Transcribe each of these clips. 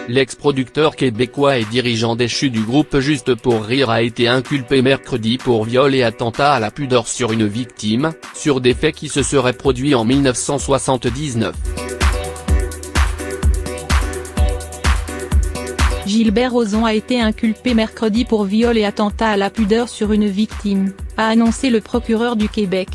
L'ex-producteur québécois et dirigeant déchu du groupe Juste pour rire a été inculpé mercredi pour viol et attentat à la pudeur sur une victime, sur des faits qui se seraient produits en 1979. Gilbert Rozon a été inculpé mercredi pour viol et attentat à la pudeur sur une victime, a annoncé le procureur du Québec.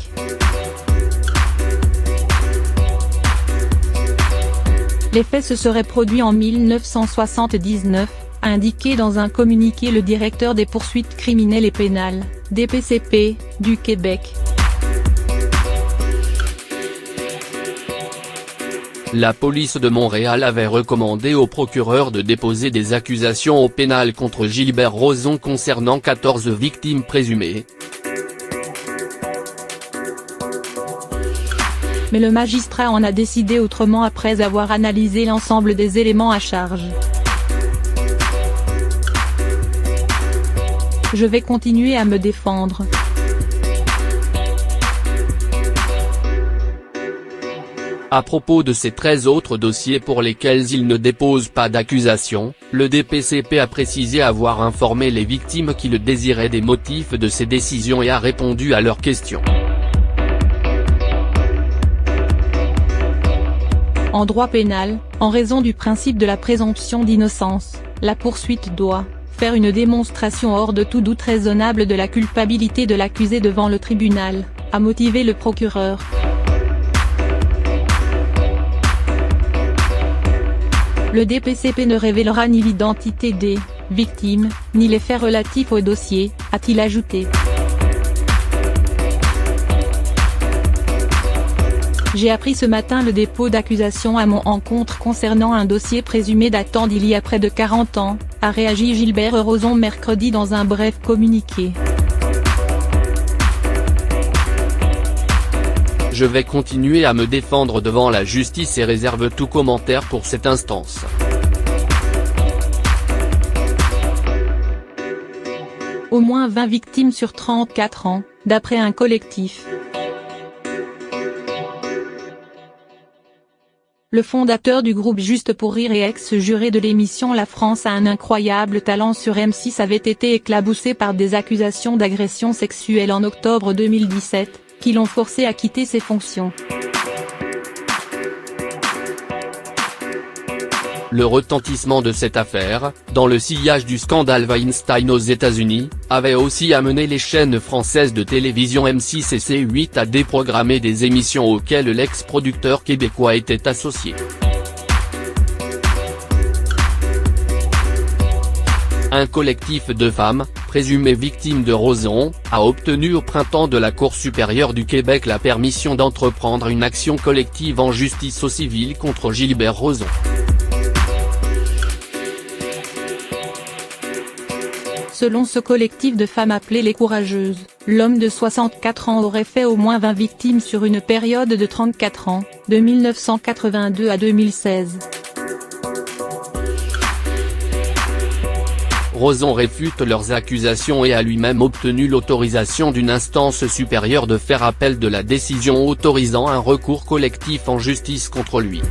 Les faits se seraient produits en 1979, a indiqué dans un communiqué le directeur des poursuites criminelles et pénales, DPCP, du Québec. La police de Montréal avait recommandé au procureur de déposer des accusations au pénal contre Gilbert Rozon concernant 14 victimes présumées. Mais le magistrat en a décidé autrement après avoir analysé l'ensemble des éléments à charge. Je vais continuer à me défendre. À propos de ces 13 autres dossiers pour lesquels il ne dépose pas d'accusation, le DPCP a précisé avoir informé les victimes qui le désiraient des motifs de ces décisions et a répondu à leurs questions. En droit pénal, en raison du principe de la présomption d'innocence, la poursuite doit faire une démonstration hors de tout doute raisonnable de la culpabilité de l'accusé devant le tribunal, a motivé le procureur. Le DPCP ne révélera ni l'identité des victimes, ni les faits relatifs au dossier, a-t-il ajouté. J'ai appris ce matin le dépôt d'accusation à mon encontre concernant un dossier présumé datant d'il y a près de 40 ans, a réagi Gilbert Rozon mercredi dans un bref communiqué. Je vais continuer à me défendre devant la justice et réserve tout commentaire pour cette instance. Au moins 20 victimes sur 34 ans, d'après un collectif. Le fondateur du groupe Juste pour rire et ex-juré de l'émission La France a un incroyable talent sur M6 avait été éclaboussé par des accusations d'agression sexuelle en octobre 2017, qui l'ont forcé à quitter ses fonctions. Le retentissement de cette affaire, dans le sillage du scandale Weinstein aux États-Unis, avait aussi amené les chaînes françaises de télévision M6 et C8 à déprogrammer des émissions auxquelles l'ex-producteur québécois était associé. Un collectif de femmes, présumées victimes de Rozon, a obtenu au printemps de la Cour supérieure du Québec la permission d'entreprendre une action collective en justice au civil contre Gilbert Rozon. Selon ce collectif de femmes appelé les Courageuses, l'homme de 64 ans aurait fait au moins 20 victimes sur une période de 34 ans, de 1982 à 2016. Rozon réfute leurs accusations et a lui-même obtenu l'autorisation d'une instance supérieure de faire appel de la décision autorisant un recours collectif en justice contre lui.